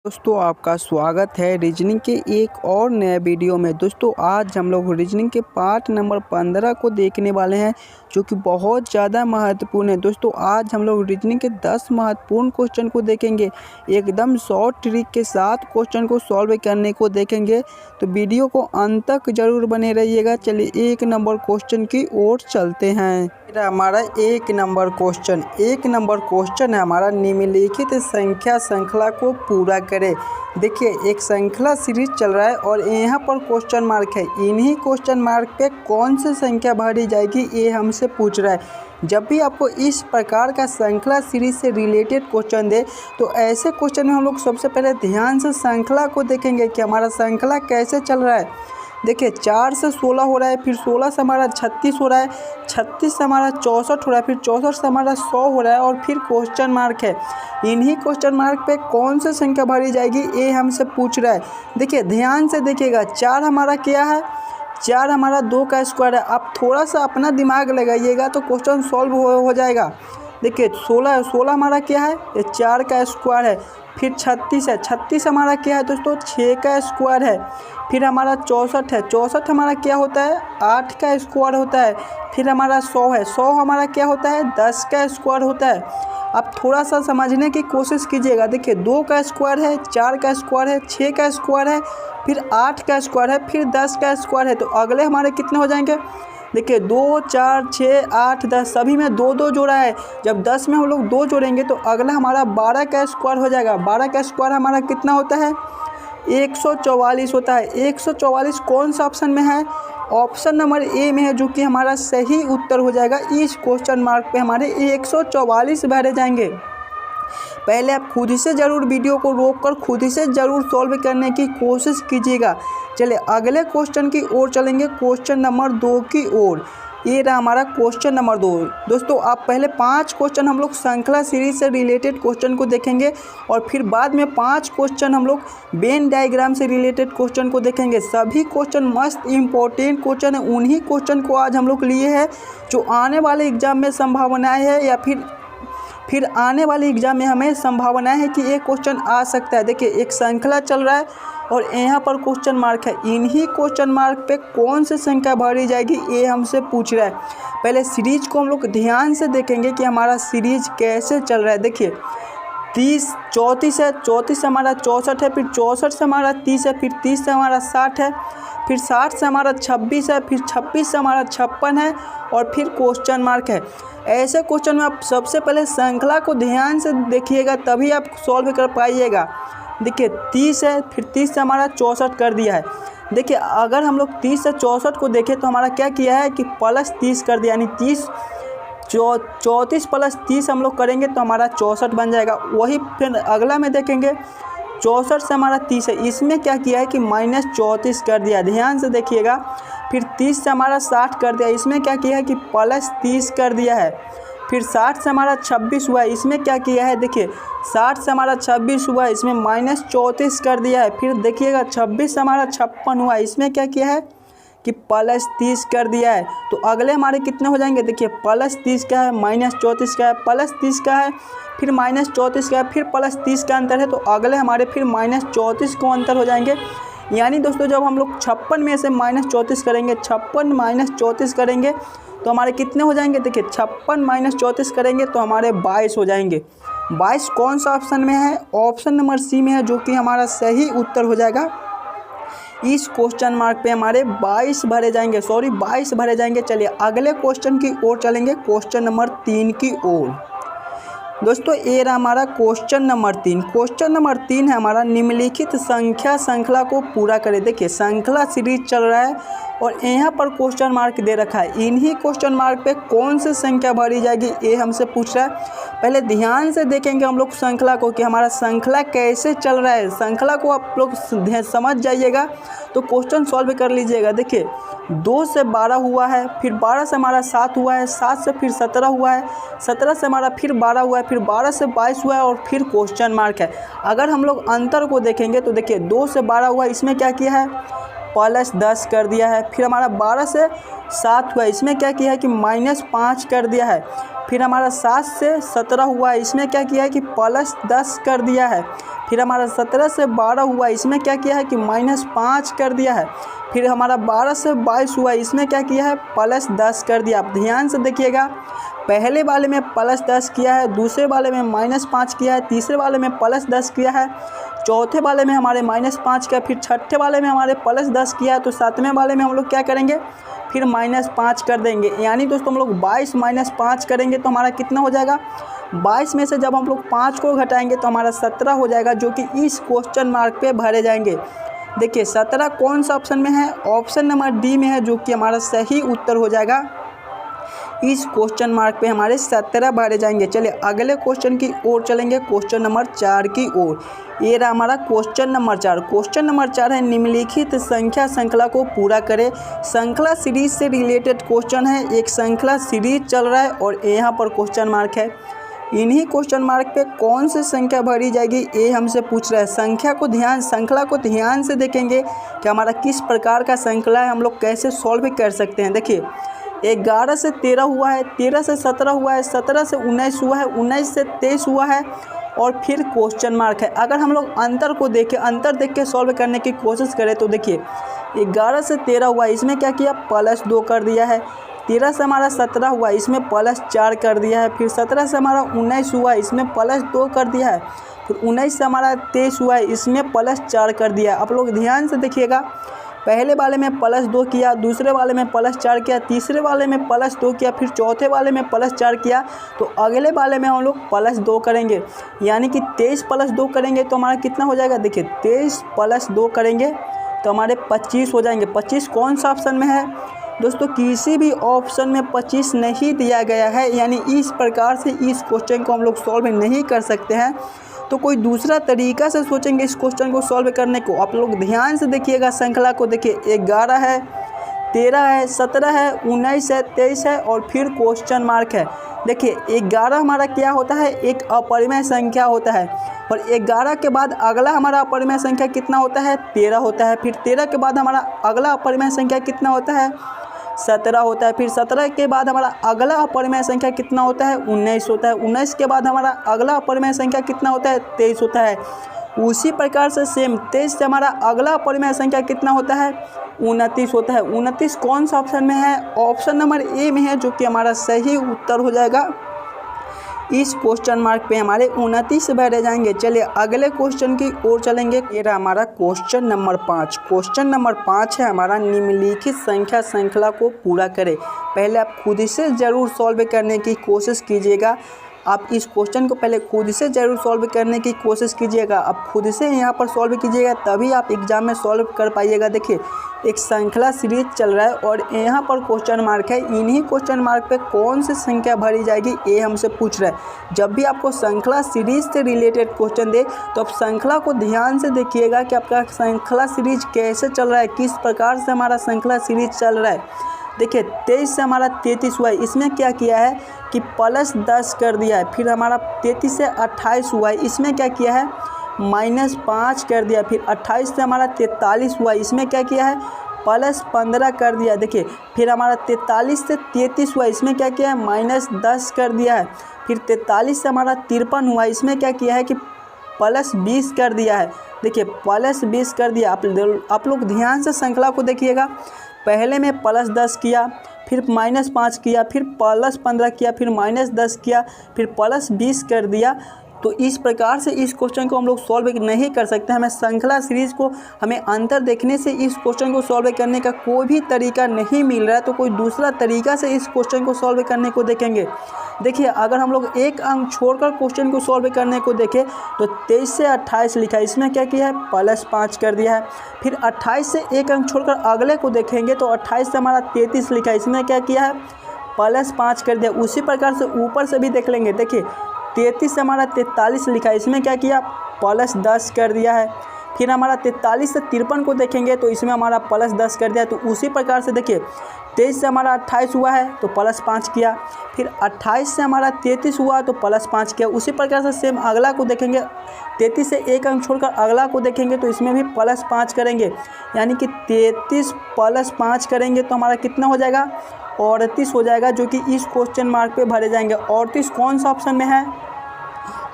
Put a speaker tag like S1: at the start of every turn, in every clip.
S1: दोस्तों आपका स्वागत है रीजनिंग के एक और नए वीडियो में। दोस्तों आज हम लोग रीजनिंग के पार्ट नंबर 15 को देखने वाले हैं जो कि बहुत ज़्यादा महत्वपूर्ण है। दोस्तों आज हम लोग रीजनिंग के 10 महत्वपूर्ण क्वेश्चन को देखेंगे, एकदम शॉर्ट ट्रिक के साथ क्वेश्चन को सॉल्व करने को देखेंगे, तो वीडियो को अंत तक जरूर बने रहिएगा। चलिए एक नंबर क्वेश्चन की ओर चलते हैं। हमारा एक नंबर क्वेश्चन है हमारा, निम्नलिखित संख्या श्रृंखला को पूरा करें। देखिए एक श्रृंखला सीरीज चल रहा है और यहाँ पर क्वेश्चन मार्क है, इन्हीं क्वेश्चन मार्क पे कौन सी संख्या भरी जाएगी ये हमसे पूछ रहा है। जब भी आपको इस प्रकार का श्रृंखला सीरीज से रिलेटेड क्वेश्चन दे तो ऐसे क्वेश्चन में हम लोग सबसे पहले ध्यान से श्रृंखला को देखेंगे कि हमारा श्रृंखला कैसे चल रहा है। देखिए 4 से 16 हो रहा है, फिर 16 से हमारा 36 हो रहा है, 36 से हमारा 64 हो रहा है, फिर 64 से हमारा 100 हो रहा है और फिर क्वेश्चन मार्क है। इन्हीं क्वेश्चन मार्क पे कौन सी संख्या भरी जाएगी ये हमसे पूछ रहा है। देखिए ध्यान से देखिएगा, 4 हमारा क्या है, 4 हमारा 2 का स्क्वायर है। आप थोड़ा सा अपना दिमाग लगाइएगा तो क्वेश्चन सॉल्व हो जाएगा। देखिए 16 हमारा क्या है, ये 4 का स्क्वायर है। फिर 36 है, 36 हमारा क्या है दोस्तों, 6 का स्क्वायर है। फिर हमारा 64 है, 64 हमारा क्या होता है, 8 का स्क्वायर होता है। फिर हमारा 100 है, 100 हमारा क्या होता है, 10 का स्क्वायर होता है। आप थोड़ा सा समझने की कोशिश कीजिएगा। देखिए 2 का स्क्वायर है, 4 का स्क्वायर है, 6 का स्क्वायर है, फिर 8 का स्क्वायर है, फिर 10 का स्क्वायर है। तो अगले हमारे कितने हो जाएंगे, देखिए 2, 4, 6, 8, 10 सभी में 2 जोड़ा है। जब 10 में हम लोग 2 जोड़ेंगे तो अगला हमारा 12 का स्क्वायर हो जाएगा। 12 का स्क्वायर हमारा कितना होता है, 144 होता है। 144 कौन सा ऑप्शन में है, ऑप्शन नंबर ए में है, जो कि हमारा सही उत्तर हो जाएगा। इस क्वेश्चन मार्क पे हमारे 144 भरे जाएंगे। पहले आप खुद से ज़रूर वीडियो को रोककर खुद से ज़रूर सॉल्व करने की कोशिश कीजिएगा। चलिए अगले क्वेश्चन की ओर चलेंगे, क्वेश्चन नंबर 2 की ओर। ये रहा हमारा क्वेश्चन नंबर 2। दोस्तों आप पहले 5 क्वेश्चन हम लोग श्रृंखला सीरीज से रिलेटेड क्वेश्चन को देखेंगे और फिर बाद में 5 क्वेश्चन हम लोग वेन डायग्राम से रिलेटेड क्वेश्चन को देखेंगे। सभी क्वेश्चन मस्त इंपॉर्टेंट क्वेश्चन है, उन्हीं क्वेश्चन को आज हम लोग लिए हैं जो आने वाले एग्जाम में संभावनाएँ है या फिर आने वाले एग्जाम में हमें संभावनाएं है कि ये क्वेश्चन आ सकता है। देखिए एक श्रृंखला चल रहा है और यहाँ पर क्वेश्चन मार्क है, इन्हीं क्वेश्चन मार्क पे कौन सी संख्या भरी जाएगी ये हमसे पूछ रहा है। पहले सीरीज को हम लोग ध्यान से देखेंगे कि हमारा सीरीज कैसे चल रहा है। देखिए 34 है, 34 से हमारा 64 है, फिर 64 से हमारा 30 है, फिर 30 से हमारा 60 है, फिर 60 से हमारा 26 है, फिर 26 से हमारा 56 है और फिर क्वेश्चन मार्क है। ऐसे क्वेश्चन में आप सबसे पहले श्रृंखला को ध्यान से देखिएगा तभी आप सॉल्व कर पाइएगा। देखिए 30 है, फिर 30 से हमारा 64 कर दिया है। देखिए अगर हम लोग 30 से 64 को देखें तो हमारा क्या किया है कि प्लस 30 कर दिया, यानी 34 प्लस 30 हम लोग करेंगे तो हमारा 64 बन जाएगा। वही फिर अगला में देखेंगे 64 से हमारा 30 है, इसमें क्या किया है कि माइनस 34 कर दिया, ध्यान से देखिएगा। फिर 30 से हमारा 60 कर दिया, इसमें क्या किया है कि प्लस 30 कर दिया है। फिर 60 से हमारा 26 हुआ है, इसमें क्या किया है, देखिए 60 से हमारा 26 हुआ है, इसमें माइनस 34 कर दिया है। फिर देखिएगा 26 से हमारा 56 हुआ है, इसमें क्या किया है कि प्लस 30 कर दिया है। तो अगले हमारे कितने हो जाएंगे, देखिए प्लस 30 का है, माइनस 34 का है, प्लस 30 का है, फिर माइनस 34 का है, फिर प्लस 30 का अंतर है, तो अगले हमारे फिर माइनस 34 को अंतर हो जाएंगे। यानी दोस्तों जब हम लोग 56 में से माइनस 34 करेंगे, 56 माइनस 34 करेंगे तो हमारे कितने हो जाएंगे, देखिए 56 माइनस 34 करेंगे तो हमारे 22 हो जाएंगे। 22 कौन सा ऑप्शन में है, ऑप्शन नंबर सी में है, जो कि हमारा सही उत्तर हो जाएगा। इस क्वेश्चन मार्क पे हमारे 22 भरे जाएंगे। चलिए अगले क्वेश्चन की ओर चलेंगे, क्वेश्चन नंबर 3 की ओर। दोस्तों ये रहा हमारा क्वेश्चन नंबर 3। क्वेश्चन नंबर 3 है हमारा, निम्नलिखित संख्या श्रृंखला को पूरा करें। देखिए श्रृंखला सीरीज चल रहा है और यहाँ पर क्वेश्चन मार्क दे रखा है, इन्हीं क्वेश्चन मार्क पे कौन सी संख्या भरी जाएगी ये हमसे पूछ रहा है। पहले ध्यान से देखेंगे हम लोग श्रृंखला को कि हमारा श्रृंखला कैसे चल रहा है। श्रृंखला को आप लोग समझ जाइएगा तो क्वेश्चन सॉल्व कर लीजिएगा। देखिए 2 से 12 हुआ है, फिर 12 से हमारा 7 हुआ है, 7 से फिर 17 हुआ है, 17 से हमारा फिर 12 हुआ है, फिर 12 से 22 हुआ है और फिर क्वेश्चन मार्क है। अगर हम लोग अंतर को देखेंगे तो देखिए 2 से 12 हुआ है, इसमें क्या किया है, प्लस 10 कर दिया है। फिर हमारा 12 से 7 हुआ, इसमें क्या किया है कि माइनस 5 कर दिया है। फिर हमारा 7 से 17 हुआ, इसमें क्या किया है कि प्लस 10 कर दिया है। फिर हमारा 17 से 12 हुआ, इसमें क्या किया है कि माइनस 5 कर दिया है। फिर हमारा 12 से 22 हुआ, इसमें क्या किया है प्लस 10 कर दिया। आप ध्यान से देखिएगा, पहले वाले में प्लस 10 किया है, दूसरे वाले में माइनस 5 किया है, तीसरे वाले में प्लस 10 किया है, चौथे वाले में हमारे माइनस 5 किया, फिर छठे वाले में हमारे प्लस 10 किया है। तो सातवें वाले में हम लोग क्या करेंगे, फिर माइनस 5 कर देंगे। यानी दोस्तों हम लोग 22 माइनस 5 करेंगे तो हमारा कितना हो जाएगा, 22 में से जब हम लोग 5 को घटाएंगे तो हमारा 17 हो जाएगा, जो कि इस क्वेश्चन मार्क पे भरे जाएंगे। देखिए 17 कौन सा ऑप्शन में है, ऑप्शन नंबर डी में है, जो कि हमारा सही उत्तर हो जाएगा। इस क्वेश्चन मार्क पे हमारे 17 भरे जाएंगे। चलिए अगले क्वेश्चन की ओर चलेंगे, क्वेश्चन नंबर 4 की ओर। ये रहा हमारा क्वेश्चन नंबर 4। क्वेश्चन नंबर 4 है, निम्नलिखित संख्या श्रृंखला को पूरा करें। श्रृंखला सीरीज से रिलेटेड क्वेश्चन है, एक श्रृंखला सीरीज चल रहा है और यहाँ पर क्वेश्चन मार्क है। इन्हीं क्वेश्चन मार्क पे कौन सी संख्या भरी जाएगी ये हमसे पूछ रहा है। श्रृंखला को ध्यान से देखेंगे कि हमारा किस प्रकार का श्रृंखला है, हम लोग कैसे सॉल्व कर सकते हैं। देखिए 11 से 13 हुआ है, 13 से 17 हुआ है, 17 से 19 हुआ है, 19 से 23 हुआ है और फिर क्वेश्चन मार्क है। अगर हम लोग अंतर को देखें, अंतर देख के सॉल्व करने की कोशिश करें तो देखिए 11 से 13 हुआ, इसमें क्या किया प्लस 2 कर दिया है। 13 से हमारा 17 हुआ, इसमें प्लस 4 कर दिया है। फिर 17 से हमारा 19 हुआ, इसमें प्लस 2 कर दिया है। फिर 19 से हमारा 23 हुआ है, इसमें प्लस 4 कर दिया है। आप लोग ध्यान से देखिएगा, पहले वाले में प्लस 2 किया, दूसरे वाले में प्लस 4 किया, तीसरे वाले में प्लस 2 किया, फिर चौथे वाले में प्लस 4 किया, तो अगले वाले में हम लोग प्लस 2 करेंगे। यानी कि 23 प्लस 2 करेंगे तो हमारा कितना हो जाएगा, देखिए 23 प्लस 2 करेंगे तो हमारे 25 हो जाएंगे। 25 कौन सा ऑप्शन में है दोस्तों, किसी भी ऑप्शन में 25 नहीं दिया गया है। यानी इस प्रकार से इस क्वेश्चन को हम लोग सॉल्व नहीं कर सकते हैं। तो कोई दूसरा तरीका से सोचेंगे इस क्वेश्चन को सॉल्व करने को। आप लोग ध्यान से देखिएगा, श्रृंखला को देखिए 11 है, 13 है, 17 है, 19 है, 23 है और फिर क्वेश्चन मार्क है। देखिए 11 हमारा क्या होता है, एक अपरिमेय संख्या होता है और 11 के बाद अगला हमारा अपरिमेय संख्या कितना होता है, 13 होता है। फिर 13 के बाद हमारा अगला अपरिमेय संख्या कितना होता है, 17 होता है। फिर 17 के बाद हमारा अगला अपरिमेय संख्या कितना होता है, 19 होता है। 19 के बाद हमारा अगला अपरिमेय संख्या कितना होता है, 23 होता है। उसी प्रकार से सेम 23 से हमारा अगला अपरिमेय संख्या कितना होता है, 29 होता है। 29 कौन सा ऑप्शन में है, ऑप्शन नंबर ए में है, जो कि हमारा सही उत्तर हो जाएगा। इस क्वेश्चन मार्क पे हमारे 29 भरे जाएंगे। चलिए अगले क्वेश्चन की ओर चलेंगे। ये रहा हमारा क्वेश्चन नंबर 5। क्वेश्चन नंबर 5 है हमारा, निम्नलिखित संख्या श्रृंखला को पूरा करें। पहले आप खुद से ज़रूर सॉल्व करने की कोशिश कीजिएगा। आप इस क्वेश्चन को पहले खुद से ज़रूर सॉल्व करने की कोशिश कीजिएगा। आप खुद से यहाँ पर सॉल्व कीजिएगा, तभी आप एग्ज़ाम में सॉल्व कर पाइएगा। देखिए एक श्रृंखला सीरीज चल रहा है और यहाँ पर क्वेश्चन मार्क है। इन्हीं क्वेश्चन मार्क पे कौन सी संख्या भरी जाएगी ये हमसे पूछ रहा है। जब भी आपको श्रृंखला सीरीज से रिलेटेड क्वेश्चन दे तो आप श्रृंखला को ध्यान से देखिएगा कि आपका श्रृंखला सीरीज कैसे चल रहा है, किस प्रकार से हमारा श्रृंखला सीरीज चल रहा है। देखिए 23 से हमारा 33 हुआ है, इसमें क्या किया है कि प्लस 10 कर दिया है। फिर हमारा 33 से 28 हुआ है, इसमें क्या किया है माइनस 5 कर दिया। फिर 28 से हमारा 43 हुआ है, इसमें क्या किया है प्लस 15 कर दिया। देखिए फिर हमारा 43 से 33 हुआ है, इसमें क्या किया है माइनस 10 कर दिया है। फिर 43 से हमारा 53 हुआ है, इसमें क्या किया है कि प्लस 20 कर दिया है। देखिए प्लस 20 कर दिया। आप लोग ध्यान से श्रृंखला को देखिएगा, पहले में प्लस 10 किया, फिर माइनस 5 किया, फिर प्लस 15 किया, फिर माइनस 10 किया, फिर प्लस 20 कर दिया। तो इस प्रकार से इस क्वेश्चन को हम लोग सॉल्व नहीं कर सकते। हमें श्रृंखला सीरीज को हमें अंतर देखने से इस क्वेश्चन को सॉल्व करने का कोई भी तरीका नहीं मिल रहा है। तो कोई दूसरा तरीका से इस क्वेश्चन को सॉल्व करने को देखेंगे। देखिए अगर हम लोग एक अंक छोड़कर क्वेश्चन को सॉल्व करने को देखें तो 23 से 28 लिखा है, इसमें क्या किया है प्लस 5 कर दिया है। फिर 28 से एक अंक छोड़कर अगले को देखेंगे तो 28 से हमारा 33 लिखा है, इसमें क्या किया है प्लस 5 कर दिया। उसी प्रकार से ऊपर से भी देख लेंगे। देखिए 33 से हमारा 43 लिखा है, इसमें क्या किया प्लस 10 कर दिया है। फिर हमारा 43 से 53 को देखेंगे तो इसमें हमारा +10 कर दिया। तो उसी प्रकार से देखिए 23 से हमारा 28 हुआ है तो +5 किया, फिर 28 से हमारा 33 हुआ तो +5 किया। उसी प्रकार से सेम अगला को देखेंगे, 33 से एक अंक छोड़कर अगला को देखेंगे तो इसमें भी +5 करेंगे, यानी कि 33 + 5 करेंगे तो हमारा कितना हो जाएगा 38 हो जाएगा, जो कि इस क्वेश्चन मार्क पे भरे जाएंगे। 38 कौन सा ऑप्शन में है?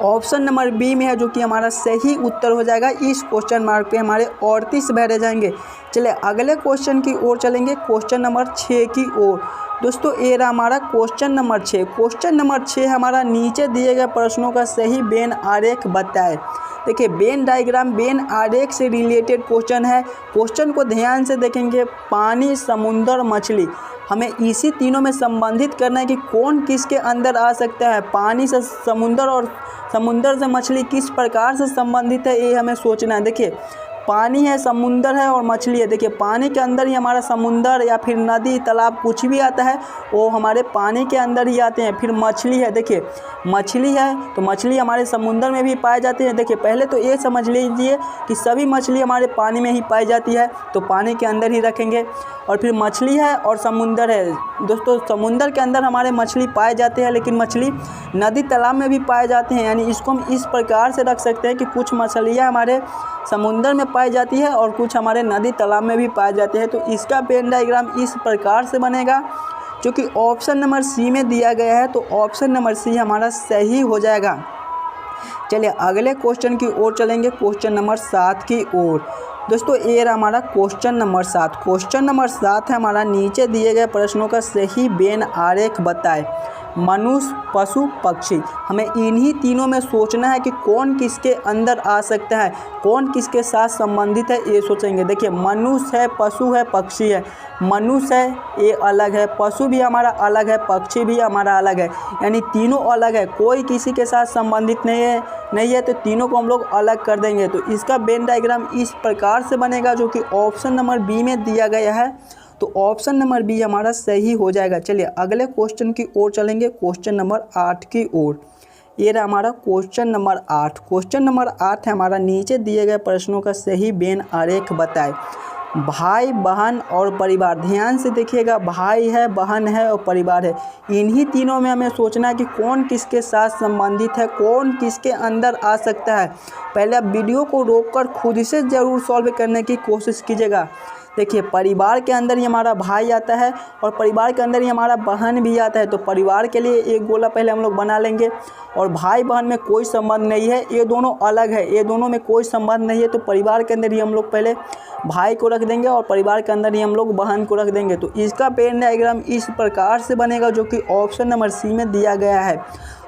S1: ऑप्शन नंबर बी में है, जो कि हमारा सही उत्तर हो जाएगा। इस क्वेश्चन मार्क पे हमारे 38 भरे जाएंगे। चलिए अगले क्वेश्चन की ओर चलेंगे, क्वेश्चन नंबर 6 की ओर। दोस्तों ये रहा हमारा क्वेश्चन नंबर 6। क्वेश्चन नंबर 6 हमारा नीचे दिए गए प्रश्नों का सही वेन आरेख बताए। देखिए वेन डायग्राम, वेन आरेख से रिलेटेड क्वेश्चन है। क्वेश्चन को ध्यान से देखेंगे, पानी, समुंदर, मछली, हमें इसी तीनों में संबंधित करना है कि कौन किसके अंदर आ सकता है। पानी से समुंदर और समुंदर से मछली किस प्रकार से संबंधित है, ये हमें सोचना है। देखिए पानी है, समुंदर है और मछली है। देखिए पानी के अंदर ही हमारा समुंदर या फिर नदी, तालाब कुछ भी आता है वो हमारे पानी के अंदर ही आते हैं। फिर मछली है, देखिए मछली है तो मछली हमारे समुंदर में भी पाए जाते हैं। देखिए पहले तो ये समझ लीजिए कि सभी मछली हमारे पानी में ही पाई जाती है, तो पानी के अंदर ही रखेंगे। और फिर मछली है और समुंदर है। दोस्तों समुंदर के अंदर हमारे मछली पाए जाते हैं, लेकिन मछली नदी, तालाब में भी पाए जाते हैं। यानी इसको हम इस प्रकार से रख सकते हैं कि कुछ मछलियाँ हमारे समुंदर में पाई जाती है और कुछ हमारे नदी, तालाब में भी पाए जाते हैं। तो इसका वेन डायग्राम इस प्रकार से बनेगा, जो कि ऑप्शन नंबर सी में दिया गया है। तो ऑप्शन नंबर सी हमारा सही हो जाएगा। चलिए अगले क्वेश्चन की ओर चलेंगे, क्वेश्चन नंबर 7 की ओर। दोस्तों ये रहा हमारा क्वेश्चन नंबर 7। क्वेश्चन नंबर 7 है हमारा, नीचे दिए गए प्रश्नों का सही वेन आरेख बताए। मनुष्य, पशु, पक्षी, हमें इन्हीं तीनों में सोचना है कि कौन किसके अंदर आ सकता है, कौन किसके साथ संबंधित है, ये सोचेंगे। देखिए मनुष्य है, पशु है, पक्षी है। मनुष्य है ये अलग है, पशु भी हमारा अलग है, पक्षी भी हमारा अलग है, यानी तीनों अलग है, कोई किसी के साथ संबंधित नहीं है, तो तीनों को हम लोग अलग कर देंगे। तो इसका वेन डायग्राम इस प्रकार से बनेगा, जो कि ऑप्शन नंबर बी में दिया गया है। तो ऑप्शन नंबर बी हमारा सही हो जाएगा। चलिए अगले क्वेश्चन की ओर चलेंगे, क्वेश्चन नंबर 8 की ओर। ये रहा हमारा क्वेश्चन नंबर 8। क्वेश्चन नंबर 8 है हमारा, नीचे दिए गए प्रश्नों का सही वेन आरेख बताए। भाई, बहन और परिवार, ध्यान से देखिएगा, भाई है, बहन है और परिवार है। इन्हीं तीनों में हमें सोचना है कि कौन किसके साथ संबंधित है, कौन किसके अंदर आ सकता है। पहले आप वीडियो को रोककर खुद से ज़रूर सॉल्व करने की कोशिश कीजिएगा। देखिए परिवार के अंदर ही हमारा भाई आता है और परिवार के अंदर ही हमारा बहन भी आता है। तो परिवार के लिए एक गोला पहले हम लोग बना लेंगे, और भाई बहन में कोई संबंध नहीं है, ये दोनों अलग है, ये दोनों में कोई संबंध नहीं है। तो परिवार के अंदर ही हम लोग पहले भाई को रख देंगे और परिवार के अंदर ही हम लोग बहन को रख देंगे। तो इसका वेन डायग्राम इस प्रकार से बनेगा, जो कि ऑप्शन नंबर सी में दिया गया है।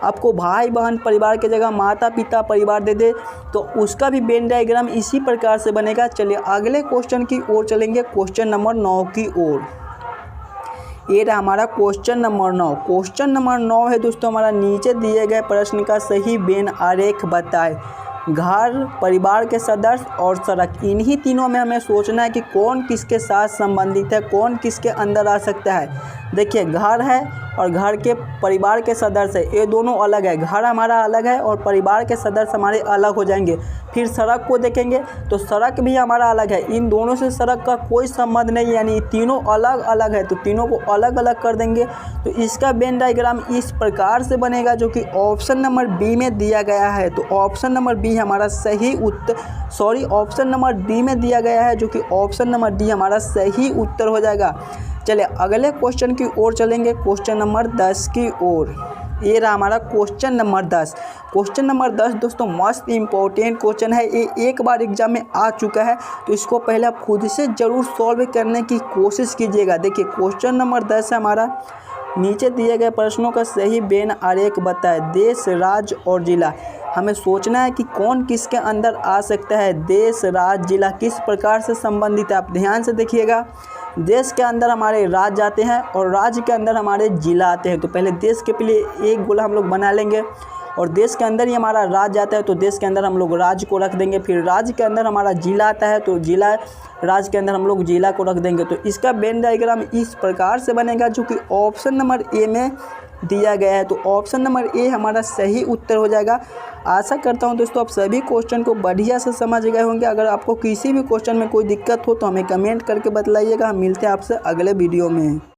S1: आपको भाई बहन परिवार की जगह माता पिता परिवार दे दे तो उसका भी वेन डायग्राम इसी प्रकार से बनेगा। चलिए अगले क्वेश्चन की ओर चलेंगे, क्वेश्चन नंबर 9 की ओर। ये रहा हमारा क्वेश्चन नंबर 9। क्वेश्चन नंबर 9 है दोस्तों हमारा, नीचे दिए गए प्रश्न का सही वेन आरेख बताए। घर, परिवार के सदस्य और सड़क, इन्हीं तीनों में हमें सोचना है कि कौन किसके साथ संबंधित है, कौन किसके अंदर आ सकता है। देखिए घर है और घर के परिवार के सदस्य है, ये दोनों अलग है, घर हमारा अलग है और परिवार के सदस्य हमारे अलग हो जाएंगे। फिर सड़क को देखेंगे तो सड़क भी हमारा अलग है, इन दोनों से सड़क का कोई संबंध नहीं, यानी तीनों अलग अलग है, तो तीनों को अलग अलग कर देंगे। तो इसका वेन डायग्राम इस प्रकार से बनेगा, जो कि ऑप्शन नंबर बी में दिया गया है। तो ऑप्शन नंबर बी हमारा सही उत्तर, ऑप्शन नंबर डी में दिया गया है, जो कि ऑप्शन नंबर डी हमारा सही उत्तर हो जाएगा। चलिए अगले क्वेश्चन की ओर चलेंगे, क्वेश्चन नंबर 10 की ओर। ये रहा हमारा क्वेश्चन नंबर 10। क्वेश्चन नंबर 10 दोस्तों मस्त इंपॉर्टेंट क्वेश्चन है, ये एक बार एग्जाम में आ चुका है, तो इसको पहले आप खुद से ज़रूर सॉल्व करने की कोशिश कीजिएगा। देखिए क्वेश्चन नंबर 10 है हमारा, नीचे दिए गए प्रश्नों का सही वेन आरेख बताए। देश, राज्य और जिला, हमें सोचना है कि कौन किसके अंदर आ सकता है। देश, राज्य, जिला किस प्रकार से संबंधित है, आप ध्यान से देखिएगा। देश के अंदर हमारे राज्य आते हैं और राज्य के अंदर हमारे जिला आते हैं। तो पहले देश के लिए एक गोला हम लोग बना लेंगे, और देश के अंदर ही हमारा राज्य आता है तो देश के अंदर हम लोग राज्य को रख देंगे। फिर राज्य के अंदर हमारा जिला आता है तो जिला, राज्य के अंदर हम लोग जिला को रख देंगे। तो इसका वेन डायग्राम इस प्रकार से बनेगा, जो कि ऑप्शन नंबर ए में दिया गया है। तो ऑप्शन नंबर ए हमारा सही उत्तर हो जाएगा। आशा करता हूं दोस्तों आप सभी क्वेश्चन को बढ़िया से समझ गए होंगे। अगर आपको किसी भी क्वेश्चन में कोई दिक्कत हो तो हमें कमेंट करके बतलाइएगा। हम मिलते हैं आपसे अगले वीडियो में।